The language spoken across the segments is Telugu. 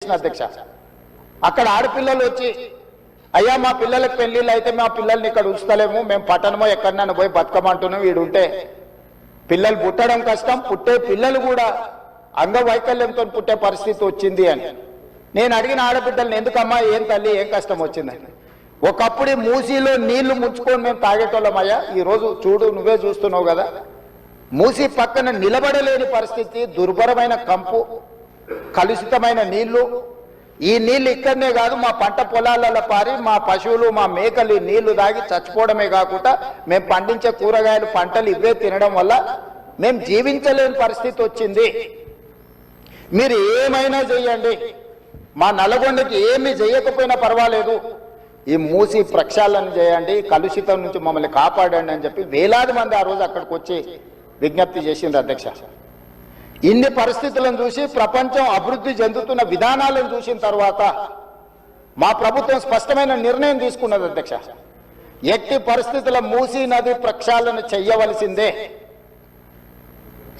చేసిన అధ్యక్ష. అక్కడ ఆడపిల్లలు వచ్చి అయ్యా మా పిల్లలకు పెళ్లిళ్ళు అయితే మా పిల్లల్ని ఇక్కడ ఉంచుతలేము, మేము పట్టణమో ఎక్కడన్నా పోయి బతకమంటున్నాం, వీడుంటే పిల్లలు పుట్టడం కష్టం, పుట్టే పిల్లలు కూడా అంగవైకల్యంతో పుట్టే పరిస్థితి వచ్చింది అని. నేను అడిగిన ఆడబిడ్డల్ని ఎందుకమ్మా ఏం తల్లి ఏం కష్టం వచ్చిందని. ఒకప్పుడు మూసీలో నీళ్లు ముంచుకొని మేము తాగేటోళ్ళమయ్యా, ఈరోజు చూడు నువ్వే చూస్తున్నావు కదా, మూసీ పక్కన నిలబడలేని పరిస్థితి, దుర్భరమైన కంపు, కలుషితమైన నీళ్లు. ఈ నీళ్లు ఇక్కడనే కాదు మా పంట పొలాలలో పారి మా పశువులు మా మేకలు ఈ నీళ్లు తాగి చచ్చిపోవడమే కాకుండా మేము పండించే కూరగాయలు పంటలు ఇవే తినడం వల్ల మేము జీవించలేని పరిస్థితి వచ్చింది. మీరు ఏమైనా చెయ్యండి, మా నల్గొండకి ఏమి చేయకపోయినా పర్వాలేదు, ఈ మూసి ప్రక్షాళన చేయండి, కలుషితం నుంచి మమ్మల్ని కాపాడండి అని చెప్పి వేలాది మంది ఆ రోజు అక్కడికి వచ్చి విజ్ఞప్తి చేసింది అధ్యక్ష. ఇన్ని పరిస్థితులను చూసి ప్రపంచం అభివృద్ధి చెందుతున్న విధానాలను చూసిన తర్వాత మా ప్రభుత్వం స్పష్టమైన నిర్ణయం తీసుకున్నది అధ్యక్ష. ఎట్టి పరిస్థితుల మూసీ నది ప్రక్షాళన చెయ్యవలసిందే.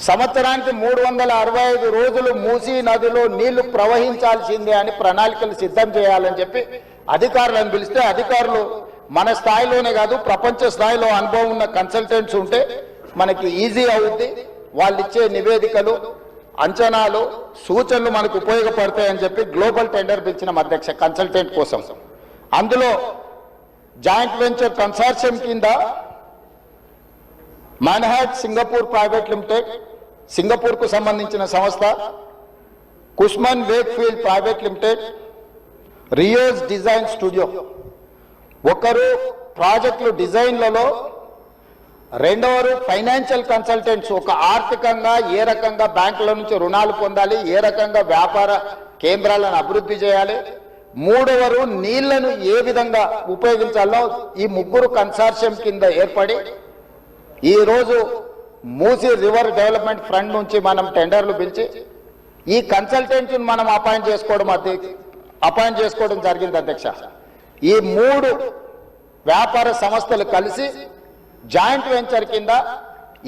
సంవత్సరానికి 365 రోజులు మూసీ నదిలో నీళ్లు ప్రవహించాల్సిందే అని ప్రణాళికలు సిద్ధం చేయాలని చెప్పి అధికారులను పిలిస్తే అధికారులు మన స్థాయిలోనే కాదు ప్రపంచ స్థాయిలో అనుభవం ఉన్న కన్సల్టెంట్స్ ఉంటే మనకి ఈజీ అవుద్ది, వాళ్ళు ఇచ్చే నివేదికలు అంచనాలు సూచనలు మనకు ఉపయోగపడతాయని చెప్పి గ్లోబల్ టెండర్ పిలిచిన అధ్యక్ష కన్సల్టెంట్ కోసం. అందులో జాయింట్ వెంచర్ కన్సార్షియం కింద మాన్హాట్ సింగపూర్ ప్రైవేట్ లిమిటెడ్, సింగపూర్కు సంబంధించిన సంస్థ, కుష్మన్ వేక్ఫీల్డ్ ప్రైవేట్ లిమిటెడ్, రియోస్ డిజైన్ స్టూడియో, ఒకరు ప్రాజెక్టులు డిజైన్లలో, రెండవరు ఫైనాన్షియల్ కన్సల్టెంట్స్, ఒక ఆర్థికంగా ఏ రకంగా బ్యాంకుల నుంచి రుణాలు పొందాలి, ఏ రకంగా వ్యాపార కేంద్రాలను అభివృద్ధి చేయాలి, మూడవరు నీళ్లను ఏ విధంగా ఉపయోగించాలో ఈ ముగ్గురు కన్సార్షియం కింద ఏర్పడి ఈరోజు మూసీ రివర్ డెవలప్మెంట్ ఫ్రంట్ నుంచి మనం టెండర్లు పిలిచి ఈ కన్సల్టెంట్ని మనం అపాయింట్ చేసుకోవడం జరిగింది అధ్యక్ష. ఈ మూడు వ్యాపార సంస్థలు కలిసి జాయింట్ వెంచర్ కింద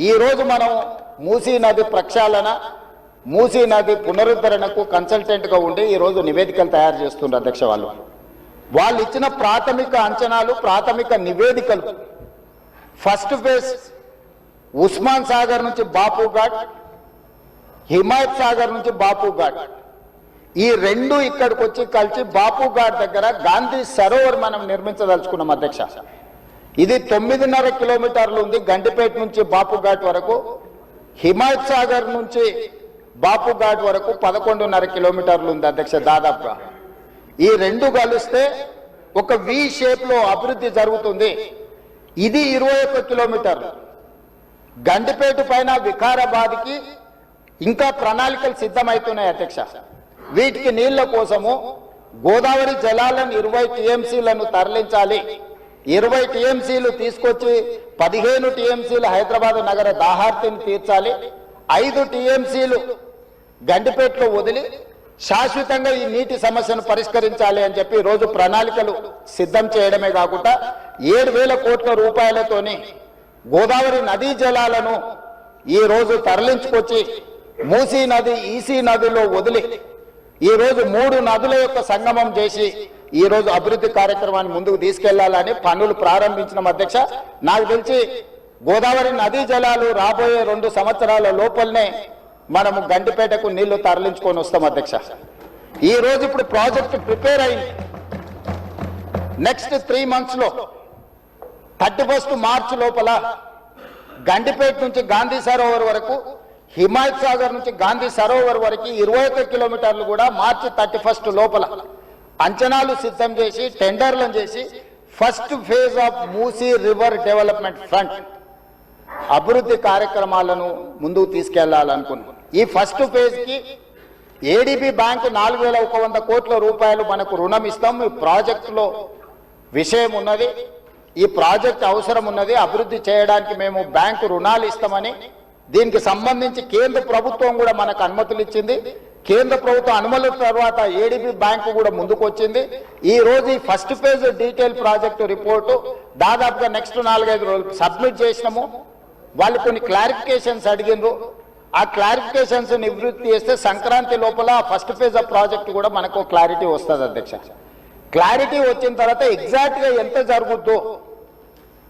ఈరోజు మనం మూసీ నది ప్రక్షాళన, మూసీ నది పునరుద్ధరణకు కన్సల్టెంట్గా ఉండి ఈరోజు నివేదికలు తయారు చేస్తున్నారు అధ్యక్ష. వాళ్ళు ఇచ్చిన ప్రాథమిక అంచనాలు, ప్రాథమిక నివేదికలు, ఫస్ట్ ఫేజ్ ఉస్మాన్ సాగర్ నుంచి బాపు ఘాట్, హిమాయత్ సాగర్ నుంచి బాపు ఘాట్, ఈ రెండు ఇక్కడికి వచ్చి కలిసి బాపు ఘాట్ దగ్గర గాంధీ సరోవర్ మనం నిర్మించదలుచుకున్నాం అధ్యక్ష. ఇది 9.5 కిలోమీటర్లు ఉంది గండిపేట నుంచి బాపు ఘాట్ వరకు. హిమాయత్ సాగర్ నుంచి బాపు ఘాట్ వరకు 11.5 కిలోమీటర్లు ఉంది అధ్యక్ష దాదాపుగా. ఈ రెండు కలిస్తే ఒక వి షేప్ లో అభివృద్ధి జరుగుతుంది. ఇది 21 కిలోమీటర్లు. గండిపేట పైన వికారాబాద్కి ఇంకా ప్రణాళికలు సిద్ధమవుతున్నాయి అధ్యక్ష. వీటికి నీళ్ల కోసము గోదావరి జలాలను 20 టీఎంసీలను తరలించాలి. 20 టీఎంసీలు తీసుకొచ్చి 15 టీఎంసీలు హైదరాబాద్ నగర దాహార్తిని తీర్చాలి. 5 టీఎంసీలు గండిపేటలో వదిలి శాశ్వతంగా ఈ నీటి సమస్యను పరిష్కరించాలి అని చెప్పి రోజు ప్రణాళికలు సిద్ధం చేయడమే కాకుండా 7,000 కోట్ల రూపాయలతోని గోదావరి నదీ జలాలను ఈ రోజు తరలించుకొచ్చి మూసీ నది, ఈసీ నదిలో వదిలి ఈ రోజు 3 నదుల యొక్క సంగమం చేసి ఈ రోజు అభివృద్ధి కార్యక్రమాన్ని ముందుకు తీసుకెళ్లాలని పనులు ప్రారంభించిన అధ్యక్ష. నాకు తెలిసి గోదావరి నదీ జలాలు రాబోయే 2 సంవత్సరాల లోపలనే మనము గండిపేటకు నీళ్లు తరలించుకొని వస్తాం అధ్యక్ష. ఈ రోజు ఇప్పుడు ప్రాజెక్ట్ ప్రిపేర్ అయింది. నెక్స్ట్ 3 months లో 31 మార్చి లోపల గండిపేట నుంచి గాంధీ సరోవర్ వరకు, హిమాయత్ సాగర్ నుంచి గాంధీ సరోవర్ వరకు 21 కిలోమీటర్లు కూడా మార్చి 31 లోపల అంచనాలు సిద్ధం చేసి టెండర్లను చేసి first phase of Musi river development front అభివృద్ధి కార్యక్రమాలను ముందుకు తీసుకెళ్లాలనుకున్నాం. ఈ ఫస్ట్ ఫేజ్ కి ఏడీబీ బ్యాంకు 4,100 కోట్ల రూపాయలు మనకు రుణం ఇస్తాం. ఈ ప్రాజెక్టులో విషయం ఉన్నది, ఈ ప్రాజెక్ట్ అవసరం ఉన్నది, అభివృద్ధి చేయడానికి మేము బ్యాంకు రుణాలు ఇస్తామని, దీనికి సంబంధించి కేంద్ర ప్రభుత్వం కూడా మనకు అనుమతులు ఇచ్చింది. కేంద్ర ప్రభుత్వం అనుమతుల తర్వాత ఏడీబీ బ్యాంకు కూడా ముందుకు వచ్చింది. ఈ రోజు ఈ first phase detail project report దాదాపుగా నెక్స్ట్ 4-5 రోజులు సబ్మిట్ చేసినాము. వాళ్ళు కొన్ని క్లారిఫికేషన్స్ అడిగినారు. ఆ క్లారిఫికేషన్స్ నివృత్తి చేస్తే సంక్రాంతి లోపల ఫస్ట్ ఫేజ్ ఆఫ్ ప్రాజెక్ట్ కూడా మనకు క్లారిటీ వస్తుంది అధ్యక్ష. క్లారిటీ వచ్చిన తర్వాత ఎగ్జాక్ట్గా ఎంత జరుగుద్దో,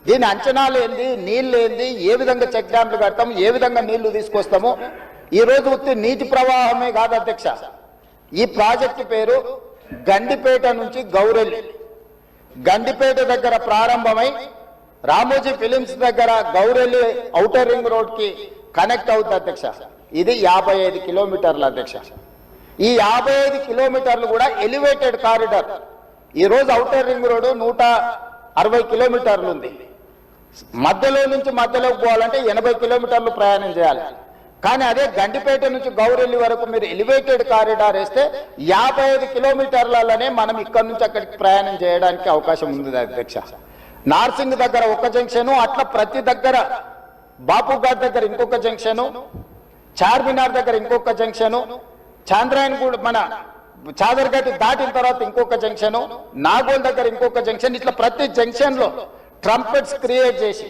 దీని అంచనాలు ఏంది, నీళ్ళు ఏంది, ఏ విధంగా చెక్ డ్యాంలు కడతాము, ఏ విధంగా నీళ్లు తీసుకొస్తాము. ఈరోజు వచ్చే నీటి ప్రవాహమే కాదు అధ్యక్ష, ఈ ప్రాజెక్టు పేరు గండిపేట నుంచి గౌరెల్లి, గండిపేట దగ్గర ప్రారంభమై రామోజీ ఫిలిమ్స్ దగ్గర గౌరెల్లి ఔటర్ రింగ్ రోడ్కి కనెక్ట్ అవుతుంది అధ్యక్ష. ఇది 55 కిలోమీటర్లు అధ్యక్ష. ఈ 55 కిలోమీటర్లు కూడా ఎలివేటెడ్ కారిడార్. ఈరోజు ఔటర్ రింగ్ రోడ్డు 160 కిలోమీటర్లు ఉంది. మధ్యలో నుంచి మధ్యలోకి పోవాలంటే 80 కిలోమీటర్లు ప్రయాణం చేయాలి. కానీ అదే గండిపేట నుంచి గౌరెల్లి వరకు మీరు ఎలివేటెడ్ కారిడార్ వేస్తే 55 కిలోమీటర్లలోనే మనం ఇక్కడ నుంచి అక్కడికి ప్రయాణం చేయడానికి అవకాశం ఉంది అధ్యక్ష. నార్సింగ్ దగ్గర ఒక జంక్షను, అట్లా ప్రతి దగ్గర బాపుఘాట్ దగ్గర ఇంకొక జంక్షను, చార్మినార్ దగ్గర ఇంకొక జంక్షను, చాంద్రాయన్ కూడా మన చాదర్ఘాట్ దాటిన తర్వాత ఇంకొక జంక్షను, నాగోల్ దగ్గర ఇంకొక జంక్షన్, ఇట్లా ప్రతి జంక్షన్ లో ట్రంపెట్స్ క్రియేట్ చేసి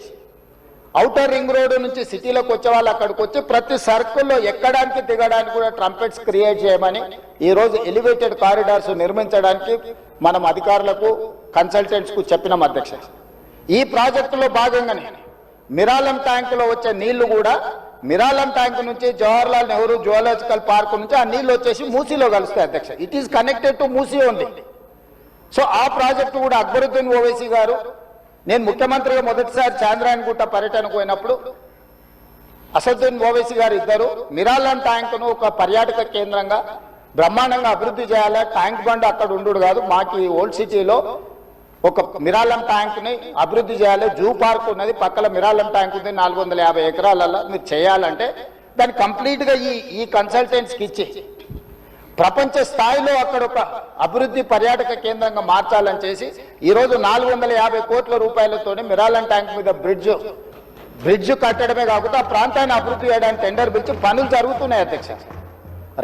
ఔటర్ రింగ్ రోడ్ నుంచి సిటీలోకి వచ్చే వాళ్ళు అక్కడికి వచ్చి ప్రతి సర్కిల్లో ఎక్కడానికి దిగడానికి కూడా ట్రంపెట్స్ క్రియేట్ చేయమని ఈరోజు ఎలివేటెడ్ కారిడార్స్ నిర్మించడానికి మనం అధికారులకు కన్సల్టెంట్స్ కు చెప్పినాం అధ్యక్ష. ఈ ప్రాజెక్టులో భాగంగానే మిరాలం ట్యాంకులో వచ్చే నీళ్లు కూడా మిరాలం ట్యాంక్ నుంచి జవహర్లాల్ నెహ్రూ జువాలజికల్ పార్క్ నుంచి ఆ నీళ్లు వచ్చేసి మూసీలో కలుస్తాయి అధ్యక్ష. It is connected to Musi only. So ఆ ప్రాజెక్టు కూడా అక్బరుద్దీన్ ఓవైసీ గారు, నేను ముఖ్యమంత్రిగా మొదటిసారి చాంద్రాయన్ గుట్ట పర్యటనకు పోయినప్పుడు అసదుద్దీన్ ఓవైసీ గారు ఇద్దరు మిరాలం ట్యాంకును ఒక పర్యాటక కేంద్రంగా బ్రహ్మాండంగా అభివృద్ధి చేయాలి, ట్యాంక్ బండ్ అక్కడ ఉండు కాదు, మాకు ఓల్డ్ సిటీలో ఒక మిరాలం ట్యాంక్ ని అభివృద్ధి చేయాలి, జూ పార్క్ ఉన్నది పక్కన మిరాలం ట్యాంక్ ఉంది 450 ఎకరాలలో మీరు చేయాలంటే దాన్ని కంప్లీట్ గా ఈ కన్సల్టెంట్స్ కి ఇచ్చి ప్రపంచ స్థాయిలో అక్కడ ఒక అభివృద్ధి పర్యాటక కేంద్రంగా మార్చాలని చేసి ఈరోజు 450 కోట్ల రూపాయలతోనే మిరాలం ట్యాంక్ మీద బ్రిడ్జ్ కట్టడమే కాకుండా ఆ ప్రాంతాన్ని అభివృద్ధి చేయడానికి టెండర్ పిలిచి పనులు జరుగుతున్నాయి అధ్యక్ష.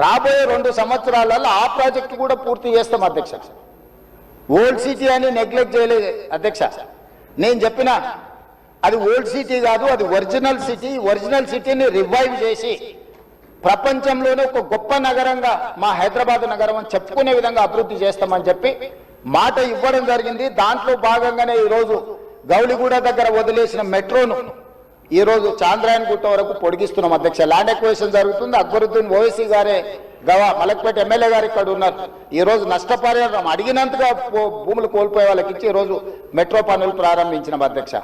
రాబోయే 2 సంవత్సరాలలో ఆ ప్రాజెక్టు కూడా పూర్తి చేస్తాం అధ్యక్ష. ఓల్డ్ సిటీ అని నెగ్లెక్ట్ చేయలేదు అధ్యక్ష. నేను చెప్పిన అది ఓల్డ్ సిటీ కాదు, అది ఒరిజినల్ సిటీ. ఒరిజినల్ సిటీని రివైవ్ చేసి ప్రపంచంలోనే ఒక గొప్ప నగరంగా మా హైదరాబాద్ నగరం అని చెప్పుకునే విధంగా అభివృద్ధి చేస్తామని చెప్పి మాట ఇవ్వడం జరిగింది. దాంట్లో భాగంగానే ఈరోజు గౌలిగూడ దగ్గర వదిలేసిన మెట్రోను ఈరోజు చాంద్రాయన్ గుట్ట వరకు పొడిగిస్తున్నాం అధ్యక్ష. ల్యాండ్ ఎక్వేషన్ జరుగుతుంది. అక్బరుద్దీన్ ఓవైసీ గారే మలక్పేట ఎమ్మెల్యే గారు ఇక్కడ ఉన్నారు. ఈ రోజు నష్టపరిహారం అడిగినంతగా భూములు కోల్పోయే వాళ్ళకి ఇచ్చి ఈ రోజు మెట్రో పనులు ప్రారంభించిన అధ్యక్ష.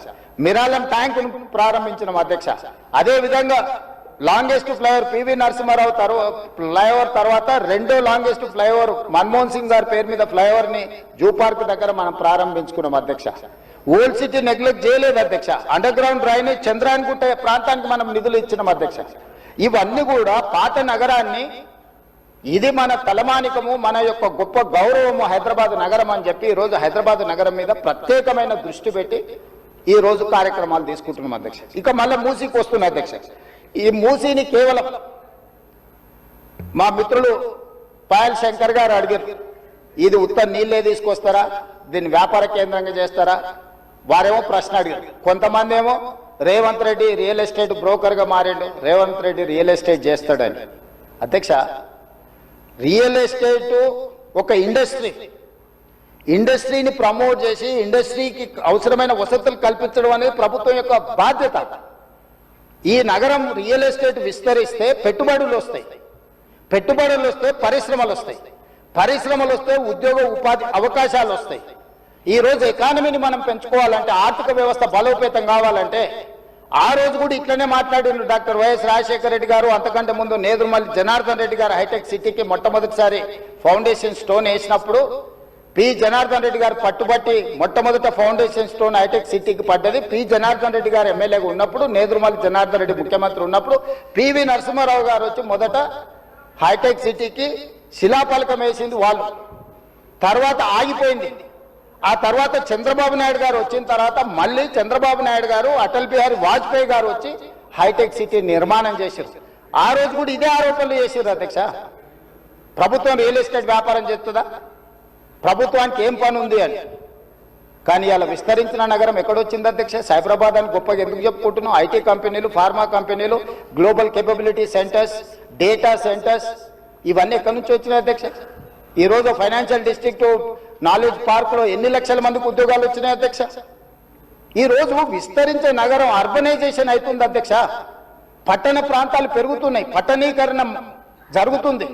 మిరాలం ట్యాంక్ ప్రారంభించిన అధ్యక్ష. అదే విధంగా longest flyover PV Narasimha Rao flyover తర్వాత రెండో లాంగెస్ట్ ఫ్లైఓవర్ మన్మోహన్ సింగ్ గారి పేరు మీద ఫ్లైఓవర్ ని జూ పార్క్ దగ్గర మనం ప్రారంభించుకున్నాం అధ్యక్ష. ఓల్డ్ సిటీ నెగ్లెక్ట్ చేయలేదు అధ్యక్ష. అండర్ గ్రౌండ్ డ్రైనేజ్ చంద్రాయన్ గుట్ట ప్రాంతానికి మనం నిధులు ఇచ్చినాం అధ్యక్ష. ఇవన్నీ కూడా పాత నగరాన్ని, ఇది మన తలమానికము, మన యొక్క గొప్ప గౌరవము హైదరాబాద్ నగరం అని చెప్పి ఈ రోజు హైదరాబాద్ నగరం మీద ప్రత్యేకమైన దృష్టి పెట్టి ఈ రోజు కార్యక్రమాలు తీసుకుంటున్నాం అధ్యక్ష. ఇక మళ్ళీ మూసీకి వస్తున్నాయి అధ్యక్ష. ఈ మూసీని కేవలం మా మిత్రులు పాయల్ శంకర్ గారు అడిగారు, ఇది ఉత్తర నీళ్ళే తీసుకొస్తారా, దీన్ని వ్యాపార కేంద్రంగా చేస్తారా? వారేమో ప్రశ్న అడిగారు. కొంతమంది ఏమో Revanth Reddy real estate broker గా మారాడు, రేవంత్ రెడ్డి రియల్ ఎస్టేట్ చేస్తాడని. అధ్యక్ష, రియల్ ఎస్టేట్ ఒక ఇండస్ట్రీని ప్రమోట్ చేసి ఇండస్ట్రీకి అవసరమైన వసతులు కల్పించడం అనేది ప్రభుత్వం యొక్క బాధ్యత. ఈ నగరం రియల్ ఎస్టేట్ విస్తరిస్తే పెట్టుబడులు వస్తాయి, పెట్టుబడులు వస్తే పరిశ్రమలు వస్తాయి, పరిశ్రమలు వస్తే ఉద్యోగ ఉపాధి అవకాశాలు వస్తాయి. ఈ రోజు ఎకానమీని మనం పెంచుకోవాలంటే, ఆర్థిక వ్యవస్థ బలోపేతం కావాలంటే ఆ రోజు కూడా ఇట్లనే మాట్లాడిన డాక్టర్ వైఎస్ రాజశేఖర రెడ్డి గారు, అంతకంటే ముందు నేదురుమల్లి జనార్దన్ రెడ్డి గారు హైటెక్ సిటీకి మొట్టమొదటిసారి ఫౌండేషన్ స్టోన్ వేసినప్పుడు పి జనార్దన్ రెడ్డి గారు పట్టుబట్టి మొట్టమొదట ఫౌండేషన్ స్టోన్ హైటెక్ సిటీకి పడ్డది. పి జనార్దన్ రెడ్డి గారు ఎమ్మెల్యేగా ఉన్నప్పుడు, నేదురుమల్లి జనార్దన్ రెడ్డి ముఖ్యమంత్రి ఉన్నప్పుడు పివి నరసింహారావు గారు వచ్చి మొదట హైటెక్ సిటీకి శిలాఫలకం వేసింది వాళ్ళు. తర్వాత ఆగిపోయింది. ఆ తర్వాత చంద్రబాబు నాయుడు గారు వచ్చిన తర్వాత మళ్ళీ చంద్రబాబు నాయుడు గారు, అటల్ బిహారీ వాజ్పేయి గారు వచ్చి హైటెక్ సిటీ నిర్మాణం చేశారు. ఆ రోజు కూడా ఇదే ఆరోపణలు చేశారు అధ్యక్ష. ప్రభుత్వం రియల్ ఎస్టేట్ వ్యాపారం చేస్తుందా, ప్రభుత్వానికి ఏం పని ఉంది అని. కానీ ఇలా విస్తరించిన నగరం ఎక్కడొచ్చింది అధ్యక్ష? సైబరాబాద్ అని గొప్పగా ఎందుకు చెప్పుకుంటున్నాం? ఐటీ కంపెనీలు, ఫార్మా కంపెనీలు, global capability centres, data centres ఇవన్నీ ఎక్కడి నుంచి వచ్చినాయి అధ్యక్ష? ఈరోజు ఫైనాన్షియల్ డిస్ట్రిక్ట్, నాలెడ్జ్ పార్క్లో ఎన్ని లక్షల మందికి ఉద్యోగాలు వచ్చినాయి అధ్యక్ష? ఈరోజు విస్తరించే నగరం అర్బనైజేషన్ అవుతుంది అధ్యక్ష. పట్టణ ప్రాంతాలు పెరుగుతున్నాయి, పట్టణీకరణ జరుగుతుంది.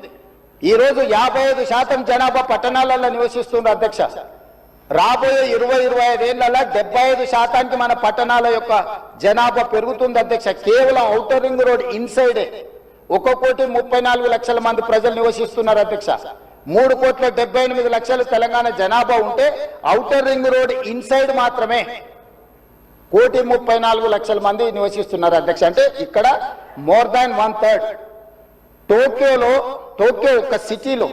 ఈరోజు 55% జనాభా పట్టణాలలో నివసిస్తుంది అధ్యక్ష. రాబోయే 20-25 ఏళ్లలో 75% మన పట్టణాల యొక్క జనాభా పెరుగుతుంది అధ్యక్ష. కేవలం ఔటర్ రింగ్ రోడ్ ఇన్సైడే 1,34,00,000 మంది ప్రజలు నివసిస్తున్నారు అధ్యక్ష. 3,78,00,000 తెలంగాణ జనాభా ఉంటే ఔటర్ రింగ్ రోడ్ ఇన్సైడ్ మాత్రమే 1,34,00,000 మంది నివసిస్తున్నారు అధ్యక్ష. అంటే ఇక్కడ మోర్ దాన్ 1/3. టోక్యో ఒక సిటీలో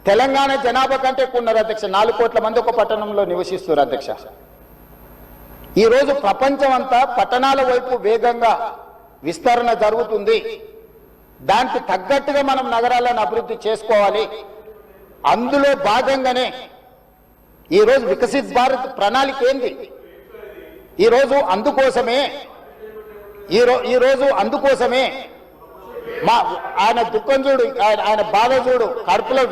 తెలంగాణ జనాభా కంటే ఎక్కువ ఉన్నారు అధ్యక్ష. 4 కోట్ల మంది ఒక పట్టణంలో నివసిస్తున్నారు అధ్యక్ష. ఈరోజు ప్రపంచం అంతా పట్టణాల వైపు వేగంగా విస్తరణ జరుగుతుంది. దానికి తగ్గట్టుగా మనం నగరాలను అభివృద్ధి చేసుకోవాలి. అందులో భాగంగానే ఈరోజు వికసిత్ భారత్ ప్రణాళిక ఏంది? ఈరోజు అందుకోసమే ఆయన దుఃఖం చూడు, ఆయన బాధ చూడు. కడుపులో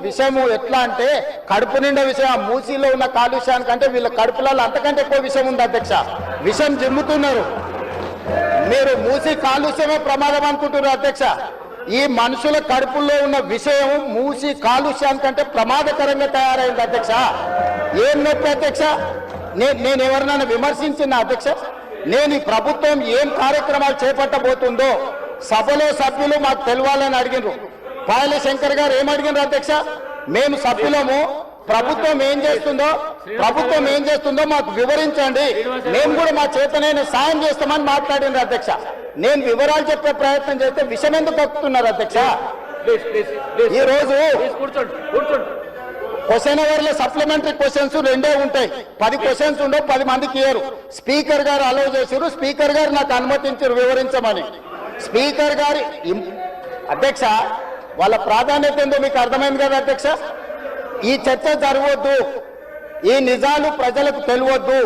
విషము ఎట్లా అంటే కడుపు నిండా విషయం. ఆ మూసీలో ఉన్న కాలుష్యానికంటే వీళ్ళ కడుపులలో అంతకంటే ఎక్కువ విషం ఉంది అధ్యక్ష. విషం జిమ్ముతున్నారు. మీరు మూసి కాలుష్యమే ప్రమాదం అనుకుంటున్నారు అధ్యక్ష. ఈ మనుషుల కడుపుల్లో ఉన్న విషయం మూసి కాలుష్యానికంటే ప్రమాదకరంగా తయారైంది అధ్యక్ష. ఏం నొప్పి అధ్యక్ష? నేను ఎవరినైనా విమర్శించిన అధ్యక్ష? నేను ఈ ప్రభుత్వం ఏం కార్యక్రమాలు చేపట్టబోతుందో సభలో సభ్యులు మాకు తెలవాలని అడిగినారు. పాయల శంకర్ గారు ఏమడిగినారు అధ్యక్ష? మేము సభ్యులము, ప్రభుత్వం ఏం చేస్తుందో మాకు వివరించండి, మేము కూడా మా చేతనైన సాయం చేస్తామని మాట్లాడినారు అధ్యక్ష. నేను వివరాలు చెప్పే ప్రయత్నం చేస్తే విషయం ఎందుకు కక్కుతున్నారు అధ్యక్ష? ఈ రోజు క్వశ్చన్ అవర్లో సప్లిమెంటరీ క్వశ్చన్స్ 2 ఉంటాయి. 10 క్వశ్చన్స్ ఉండవు, 10 మందికి ఇయ్యరు. స్పీకర్ గారు అలౌ చేశారు. స్పీకర్ గారు నాకు అనుమతించారు వివరించమని. స్పీకర్ గారి అధ్యక్ష వాళ్ళ ప్రాధాన్యత ఏందో మీకు అర్థమైంది కదా అధ్యక్ష? ఈ చర్చ జరగవద్దు, ఈ నిజాలు ప్రజలకు తెలియవద్దు.